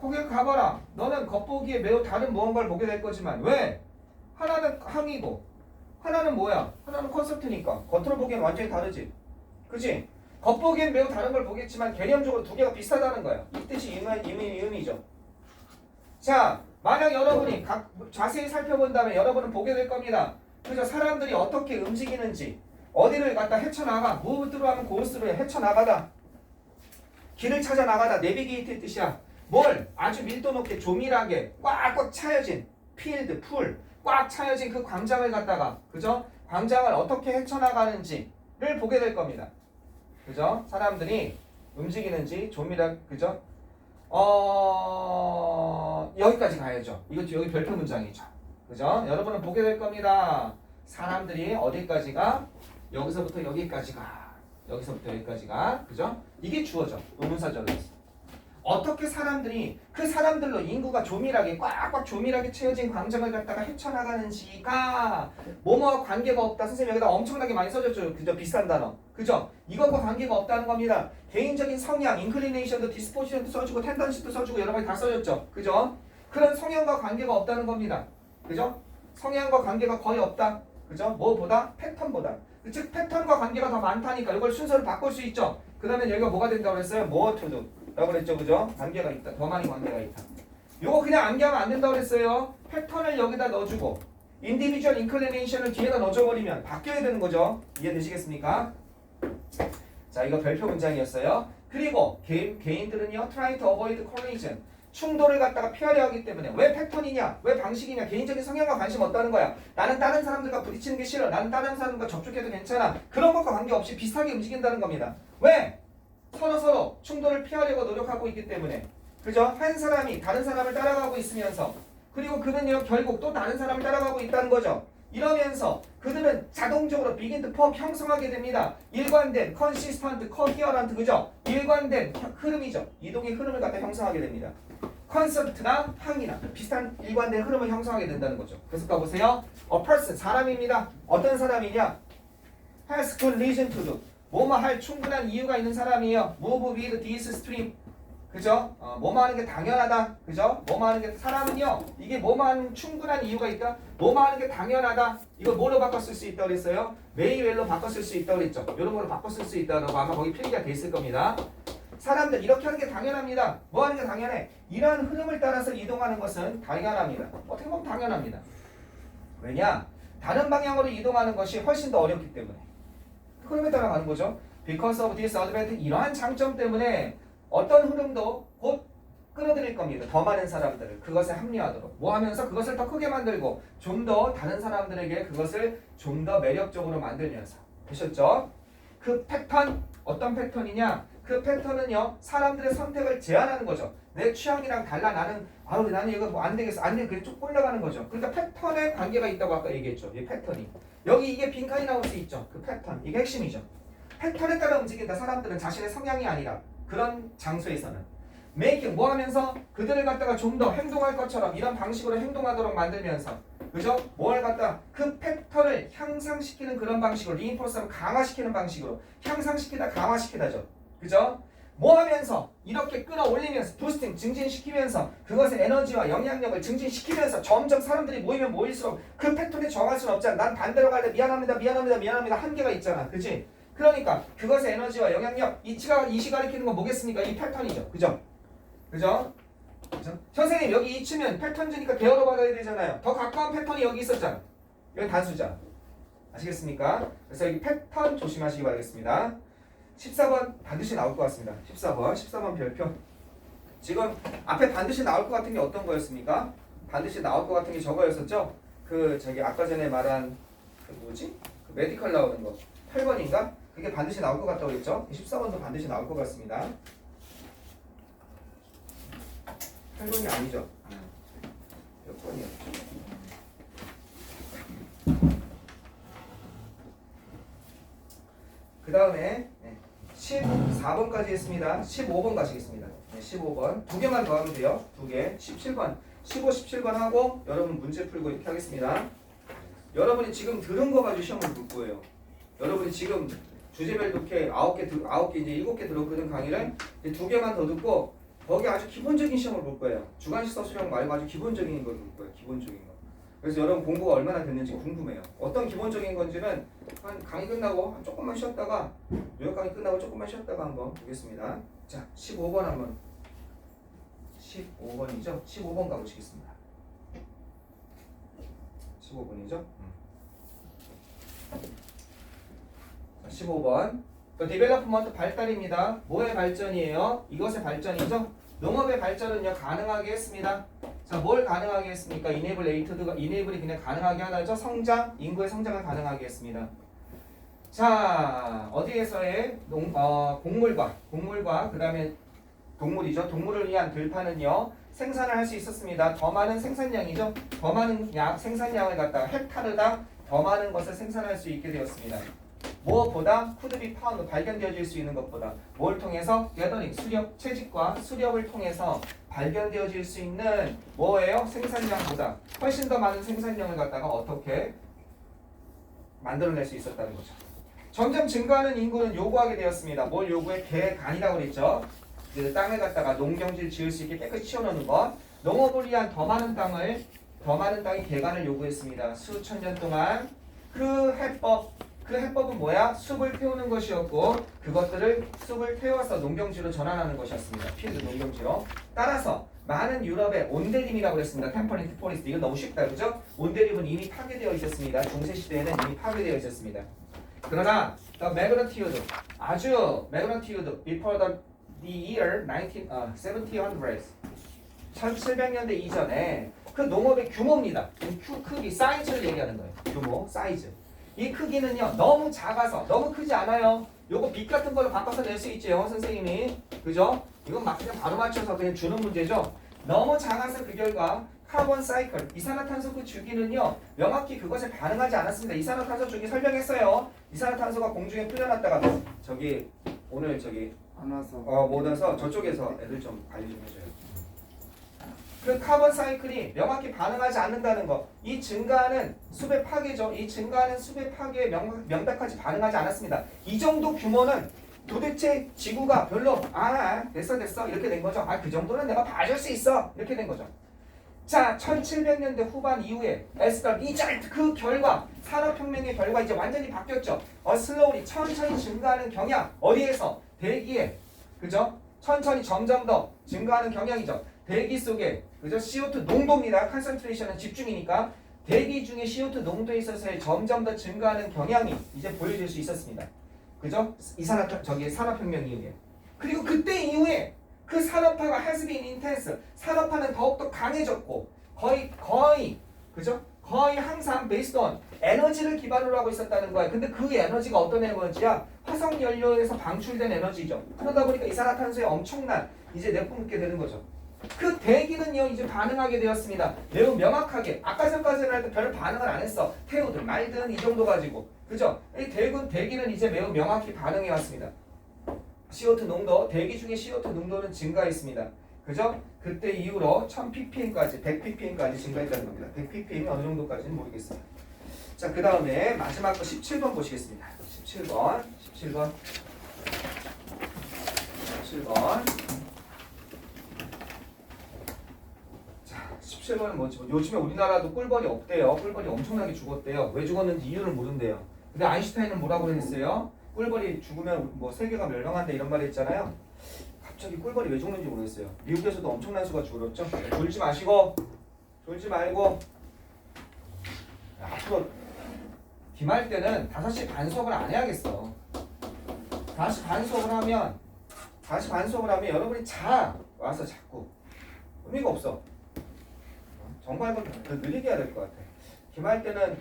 거길 가봐라. 너는 겉보기에 매우 다른 무언가를 보게 될 거지만 왜? 하나는 항이고 하나는 뭐야? 하나는 콘셉트니까 겉으로 보기엔 완전히 다르지. 그치? 겉보기엔 매우 다른 걸 보겠지만 개념적으로 두 개가 비슷하다는 거야. 이 뜻이 의미죠. 자, 만약 여러분이 자세히 살펴본다면 여러분은 보게 될 겁니다. 그죠? 사람들이 어떻게 움직이는지 어디를 갖다 헤쳐나가 무브트로 하면 고스로 헤쳐나가다 길을 찾아 나가다 내비게이트의 뜻이야. 뭘? 아주 밀도 높게 조밀하게 꽉꽉 차여진 필드, 풀 꽉 차여진 그 광장을 갖다가 그죠? 광장을 어떻게 헤쳐나가는지를 보게 될 겁니다. 그죠? 사람들이 움직이는지 조밀하게 그죠? 여기까지 가야죠. 이것도 여기 별표 문장이죠. 그죠? 여러분은 보게 될 겁니다. 사람들이 어디까지가? 여기서부터 여기까지가. 여기서부터 여기까지가. 그죠? 이게 주어져. 의문사절로 있어. 어떻게 사람들이 그 사람들로 인구가 조밀하게 꽉꽉 조밀하게 채워진 광장을 갖다가 헤쳐나가는지가 뭐뭐와 관계가 없다. 선생님 여기다 엄청나게 많이 써줬죠. 그죠? 비싼 단어. 그죠? 이것과 관계가 없다는 겁니다. 개인적인 성향, 인클리네이션도 디스포지션도 써주고 텐던시도 써주고 여러 가지 다 써줬죠. 그죠? 그런 성향과 관계가 없다는 겁니다. 그죠? 성향과 관계가 거의 없다. 그죠? 뭐보다? 패턴보다. 즉 패턴과 관계가 더 많다니까 이걸 순서를 바꿀 수 있죠. 그러면 여기가 뭐가 된다고 그랬어요? more to do 라고 그랬죠. 그죠? 관계가 있다. 더 많이 관계가 있다. 요거 그냥 암기하면 안 된다고 그랬어요. 패턴을 여기다 넣어주고 인디비주얼 인클리네이션을 뒤에다 넣어줘버리면 바뀌어야 되는 거죠. 이해되시겠습니까? 자, 이거 별표 문장이었어요. 그리고 개인들은요 try to avoid collision 충돌을 갖다가 피하려 하기 때문에. 왜 패턴이냐? 왜 방식이냐? 개인적인 성향과 관심 없다는 거야. 나는 다른 사람들과 부딪히는 게 싫어. 나는 다른 사람과 접촉해도 괜찮아. 그런 것과 관계없이 비슷하게 움직인다는 겁니다. 왜? 서로 충돌을 피하려고 노력하고 있기 때문에. 그죠? 한 사람이 다른 사람을 따라가고 있으면서 그리고 그는요 결국 또 다른 사람을 따라가고 있다는 거죠. 이러면서 그들은 자동적으로 begin to form 형성하게 됩니다. 일관된 consistent, coherent 그죠? 일관된 흐름이죠. 이동의 흐름을 갖다 형성하게 됩니다. 콘서트나 항이나 비슷한 일관된 흐름을 형성하게 된다는 거죠. 그래서 가보세요. A person 사람입니다. 어떤 사람이냐? has good reason to do 뭐뭐 할 충분한 이유가 있는 사람이에요. move with this stream 그죠? 뭐뭐 하는 게 당연하다. 그죠? 뭐뭐 하는 게 사람은요. 이게 뭐뭐 하는 충분한 이유가 있다. 뭐뭐 하는 게 당연하다. 이거 뭐로 바꿔 쓸 수 있다고 그랬어요? 메이웰로 바꿔 쓸 수 있다고 그랬죠. 이런 거로 바꿔 쓸 수 있다고 아마 거기 필기가 돼 있을 겁니다. 사람들 이렇게 하는 게 당연합니다. 뭐 하는 게 당연해? 이러한 흐름을 따라서 이동하는 것은 당연합니다. 어떻게 보면 당연합니다. 왜냐? 다른 방향으로 이동하는 것이 훨씬 더 어렵기 때문에. 흐름에 따라가는 거죠. Because of this advantage 이러한 장점 때문에 어떤 흐름도 곧 끌어들일 겁니다. 더 많은 사람들을 그것에 합리화하도록 뭐 하면서 그것을 더 크게 만들고 좀 더 다른 사람들에게 그것을 좀 더 매력적으로 만들면서 보셨죠? 그 패턴 어떤 패턴이냐? 그 패턴은요 사람들의 선택을 제한하는 거죠. 내 취향이랑 달라 나는 나는 이거 뭐 안 되겠어 안 돼 그게 쭉 올라가는 거죠. 그러니까 패턴에 관계가 있다고 아까 얘기했죠. 이 패턴이 여기 이게 빈칸이 나올 수 있죠. 그 패턴 이게 핵심이죠. 패턴에 따라 움직인다. 사람들은 자신의 성향이 아니라 그런 장소에서는 making 뭐 하면서 그들을 갖다가 좀 더 행동할 것처럼 이런 방식으로 행동하도록 만들면서 그죠? 뭘 갖다 그 패턴을 향상시키는 그런 방식으로 reinforce하면 강화시키는 방식으로 향상시키다 강화시키다죠. 그죠? 뭐 하면서 이렇게 끌어올리면서 부스팅 증진시키면서 그것의 에너지와 영향력을 증진시키면서 점점 사람들이 모이면 모일수록 그 패턴에 정할 수는 없잖아. 난 반대로 갈래 미안합니다 한계가 있잖아. 그치? 그러니까 그것의 에너지와 영향력 이치 가리키는 건 뭐겠습니까? 이 패턴이죠. 그죠? 그죠? 선생님 여기 이치면 패턴즈니까 대어로 받아야 되잖아요. 더 가까운 패턴이 여기 있었잖아. 여기 단수잖아. 아시겠습니까? 그래서 여기 패턴 조심하시기 바라겠습니다. 14번 반드시 나올 것 같습니다. 14번 별표. 지금 앞에 반드시 나올 것 같은 게 어떤 거였습니까? 반드시 나올 것 같은 게 저거였었죠? 아까 전에 말한 그 메디컬 나오는 거 8번인가? 그게 반드시 나올 것 같다고 그랬죠? 14번도 반드시 나올 것 같습니다. 8번이 아니죠? 몇 번이었죠? 그 다음에 14번까지 했습니다. 15번 가시겠습니다. 15번 두 개만 더 하면 돼요. 두 개. 17번 15, 17번 하고 여러분 문제 풀고 이렇게 하겠습니다. 여러분이 지금 들은 거 가지고 시험을 볼 거예요. 여러분이 지금 주제별 독해 9개 이제 7개 들었거든 강의를 이제 두 개만 더 듣고 거기 아주 기본적인 시험을 볼 거예요. 주관식 서술형 말고 아주 기본적인 걸 볼 거예요. 기본적인 거. 그래서 여러분 공부가 얼마나 됐는지 궁금해요. 어떤 기본적인 건지는 한 강의 끝나고 조금만 쉬었다가 요약 강의 끝나고 조금만 쉬었다가 한번 보겠습니다. 자, 15번 한번 15번이죠? 15번 가보시겠습니다. 15번이죠? 15번 디벨로프먼트 발달입니다. 뭐의 발전이에요? 이것의 발전이죠? 농업의 발전은요 가능하게 했습니다. 자, 뭘 가능하게 했습니까? 이네이블이 그냥 가능하게 하나죠? 성장, 인구의 성장을 가능하게 했습니다. 자, 어디에서의 곡물과 그 다음에 동물이죠. 동물을 위한 들판은요 생산을 할 수 있었습니다. 더 많은 생산량이죠. 더 많은 생산량을 갖다가 헥타르당 더 많은 것을 생산할 수 있게 되었습니다. 무엇보다 쿠드비 파운드 발견되어질 수 있는 것보다 뭘 통해서 게더링 채집과 수렵을 통해서 발견되어질 수 있는 뭐예요? 생산량보다 훨씬 더 많은 생산량을 갖다가 어떻게 만들어낼 수 있었다는 거죠. 점점 증가하는 인구는 요구하게 되었습니다. 뭘 요구해? 개간이라고 그랬죠. 이제 땅을 갖다가 농경지를 지을 수 있게 깨끗이 치워놓는 것. 농업을 위한 더 많은 땅이 개간을 요구했습니다. 수천 년 동안 그 해법은 뭐야? 숲을 태우는 것이었고 그것들을 숲을 태워서 농경지로 전환하는 것이었습니다. 필드 농경지로. 따라서 많은 유럽의 온데림이라고 그랬습니다. 템퍼런트 포레스트. 이건 너무 쉽다. 그죠? 온데림은 이미 파괴되어 있었습니다. 중세시대에는 이미 파괴되어 있었습니다. 그러나 the magnitude before the year 1700s 1700년대 이전에 그 농업의 규모입니다. 크기, 사이즈를 얘기하는 거예요. 규모, 사이즈. 이 크기는요, 너무 작아서, 너무 크지 않아요. 요거 빛 같은 걸로 바꿔서 낼 수 있지, 영어 선생님이. 그죠? 이건 막 그냥 바로 맞춰서 그냥 주는 문제죠. 너무 작아서 그 결과 카본 사이클, 이산화탄소 그 주기는요, 명확히 그것에 반응하지 않았습니다. 이산화탄소 주기 설명했어요. 이산화탄소가 공중에 풀려났다가 오늘 안 와서 못 와서 저쪽에서 애들 좀 관리 좀 해줘요. 그 카본 사이클이 명확히 반응하지 않는다는 거. 이 증가하는 숲의 파괴죠. 이 증가하는 숲의 파괴에 명백하지 반응하지 않았습니다. 이 정도 규모는 도대체 지구가 별로 됐어 이렇게 된 거죠. 그 정도는 내가 봐줄 수 있어 이렇게 된 거죠. 자, 1700년대 후반 이후에 이제 그 결과 산업혁명의 결과 이제 완전히 바뀌었죠. 슬로우리 천천히 증가하는 경향. 어디에서? 대기에. 그죠? 천천히 점점 더 증가하는 경향이죠. 대기 속에 그죠? CO2 농도입니다. 컨센트레이션은 집중이니까 대기 중에 CO2 농도에 있어서의 점점 더 증가하는 경향이 이제 보여질 수 있었습니다. 그죠? 산업혁명 이후에. 그리고 그때 이후에 그 산업화가 has been intense. 산업화는 더욱더 강해졌고 거의 그죠? 거의 항상 based on 에너지를 기반으로 하고 있었다는 거예요. 근데 그 에너지가 어떤 에너지야? 화석 연료에서 방출된 에너지죠. 그러다 보니까 이산화탄소에 엄청난 이제 내뿜게 되는 거죠. 그 대기는요 이제 반응하게 되었습니다. 매우 명확하게. 아까 전까지는 할 때 별 반응을 안 했어. 태우든 말든 이 정도 가지고. 그죠? 이 대기는 이제 매우 명확히 반응해 왔습니다. CO2 농도, 대기 중에 CO2 농도는 증가했습니다. 그죠? 그때 이후로 1000ppm까지, 100ppm까지 증가했다는 겁니다. 100ppm이 어느 정도까지는 모르겠어요. 자, 그 다음에 마지막 거 17번 보시겠습니다. 17번. 자, 17번은 뭐지? 요즘에 우리나라도 꿀벌이 없대요. 꿀벌이 엄청나게 죽었대요. 왜 죽었는지 이유를 모른대요. 근데 아인슈타인은 뭐라고 했어요? 꿀벌이 죽으면 뭐 세계가 멸망한다 이런 말 했잖아요. 갑자기 꿀벌이 왜 죽는지 모르겠어요. 미국에서도 엄청난 수가 죽었죠. 졸지 말고 앞으로 기말 때는 5시 반 수업을 안 해야겠어. 5시 반 수업을 하면 여러분이 와서 자꾸 의미가 없어. 정발고는 더 느리게 해야 될 것 같아. 기말 때는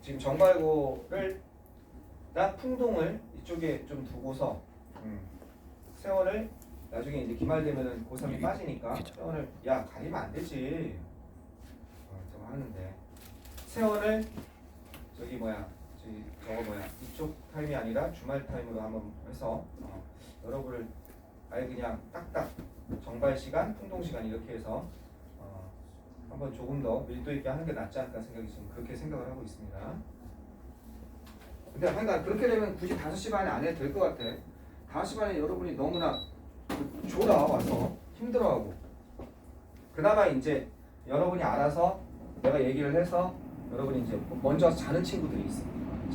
지금 정발고를 풍동을 이쪽에 좀 두고서 세원을 나중에 이제 기말되면은 고3이 빠지니까 세원을 가리면 안 되지. 좀 하는데 세원을 이쪽 타임이 아니라 주말 타임으로 한번 해서 여러분을 아예 그냥 딱딱 정발 시간, 풍동 시간 이렇게 해서 한번 조금 더 밀도 있게 하는 게 낫지 않을까 생각이 지금 그렇게 생각을 하고 있습니다. 근데 하여간 그렇게 되면 굳이 5시 반에 안 해도 될 것 같아. 5시 반에 여러분이 너무나 졸아 와서 힘들어하고 그나마 이제 여러분이 알아서 내가 얘기를 해서 여러분이 이제 먼저 와서 자는 친구들이 있어.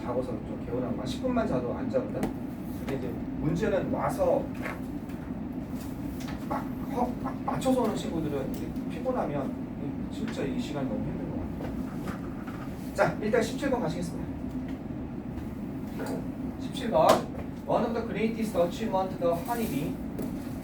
자고서 좀 개운한 거 10분만 자도 안 자거든. 근데 이제 문제는 와서 막 맞춰서 오는 친구들은 이제 피곤하면 진짜 이 시간이 너무 힘든 것 같아요. 자, 일단 17번 가시겠습니다. 17번 One of the greatest achievement the honeybee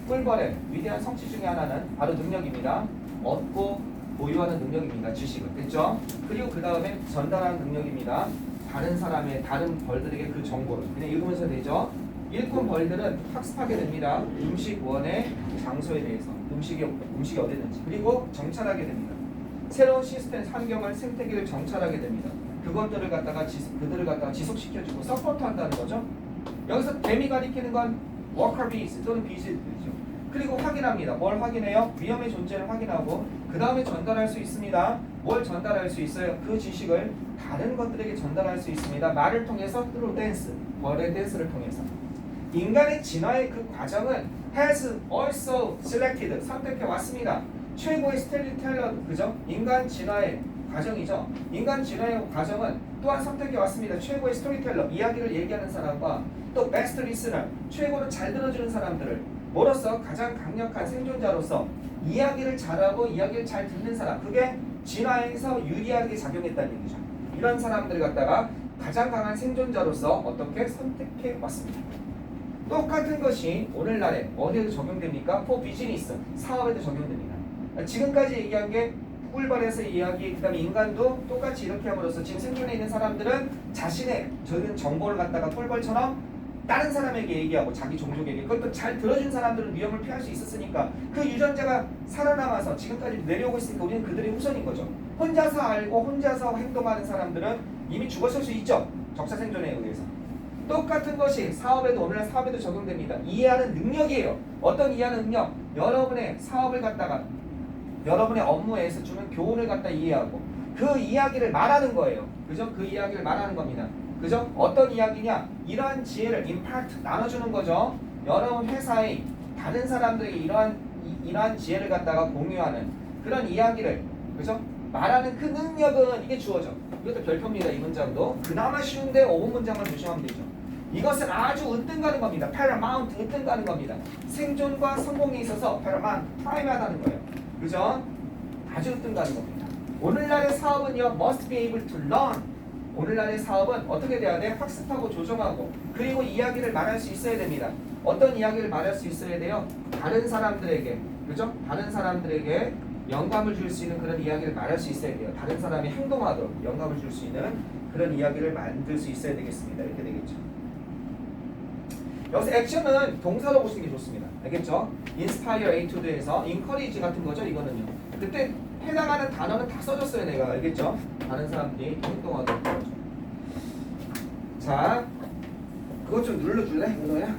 꿀벌의 위대한 성취 중에 하나는 바로 능력입니다. 얻고 보유하는 능력입니다. 지식을. 됐죠? 그리고 그 다음에 전달하는 능력입니다. 다른 벌들에게 그 정보를 그냥 읽으면서 되죠? 일꾼 벌들은 학습하게 됩니다. 음식원의 장소에 대해서 음식이 어디 있는지 그리고 정찰하게 됩니다. 새로운 시스템 환경을 생태계를 정찰하게 됩니다. 그들을 갖다가 지속시켜주고 서포트한다는 거죠. 여기서 뱀이 가리키는 건 워커 비즈 또는 비즈죠. 그리고 확인합니다. 뭘 확인해요? 위험의 존재를 확인하고 그 다음에 전달할 수 있습니다. 뭘 전달할 수 있어요? 그 지식을 다른 것들에게 전달할 수 있습니다. 말을 통해서 through dance, 벌의 댄스를 통해서. 인간의 진화의 그 과정은 has also selected, 선택해 왔습니다. 최고의 스토리텔러, 그죠? 인간 진화의 과정이죠. 인간 진화의 과정은 또한 선택해 왔습니다. 최고의 스토리텔러, 이야기를 얘기하는 사람과 또 베스트 리스너, 최고로 잘 들어주는 사람들을 뭐로서 가장 강력한 생존자로서 이야기를 잘하고 이야기를 잘 듣는 사람, 그게 진화에서 유리하게 작용했다는 얘기죠. 이런 사람들을 갖다가 가장 강한 생존자로서 어떻게 선택해 왔습니다. 똑같은 것이 오늘날에 어디에도 적용됩니까? For business, 사업에도 적용됩니다. 지금까지 얘기한 게 꿀벌에서 이야기, 그 다음에 인간도 똑같이 이렇게 함으로써 지금 생존해 있는 사람들은 자신의 적은 정보를 갖다가 꿀벌처럼 다른 사람에게 얘기하고 자기 종족에게, 그것도 잘 들어준 사람들은 위험을 피할 수 있었으니까 그 유전자가 살아남아서 지금까지 내려오고 있으니까 우리는 그들의 후손인 거죠. 혼자서 알고 혼자서 행동하는 사람들은 이미 죽었을 수 있죠. 적자생존에 의해서. 똑같은 것이 사업에도, 오늘날 사업에도 적용됩니다. 이해하는 능력이에요. 어떤 이해하는 능력? 여러분의 사업을 갖다가 여러분의 업무에서 주는 교훈을 갖다 이해하고 그 이야기를 말하는 거예요. 그죠? 그 이야기를 말하는 겁니다. 그죠? 어떤 이야기냐? 이러한 지혜를 임팩트 나눠주는 거죠. 여러분 회사에 다른 사람들에게 이러한 지혜를 갖다가 공유하는 그런 이야기를, 그죠? 말하는 그 능력은 이게 주어져. 이것도 별표입니다. 이 문장도. 그나마 쉬운데 5분 문장만 조심하면 되죠. 이것은 아주 으뜸 가는 겁니다. paramount, 으뜸 가는 겁니다. 생존과 성공에 있어서 paramount, 프라이머하다는 거예요. 그죠? 아주 으뜸 가는 겁니다. 오늘날의 사업은요, must be able to learn. 오늘날의 사업은 어떻게 돼야 돼? 학습하고 조정하고 그리고 이야기를 말할 수 있어야 됩니다. 어떤 이야기를 말할 수 있어야 돼요? 다른 사람들에게, 그죠? 다른 사람들에게 영감을 줄 수 있는 그런 이야기를 말할 수 있어야 돼요. 다른 사람이 행동하도록 영감을 줄 수 있는 그런 이야기를 만들 수 있어야 되겠습니다. 이렇게 되겠죠. 여기서 액션은 동사로 보시는 게 좋습니다. 알겠죠? inspire, A to do에서 encourage 같은 거죠. 이거는요. 그때 해당하는 단어는 다 써줬어요. 내가. 알겠죠? 다른 사람들이 행동하도록. 자, 그것 좀 눌러줄래? 은호야?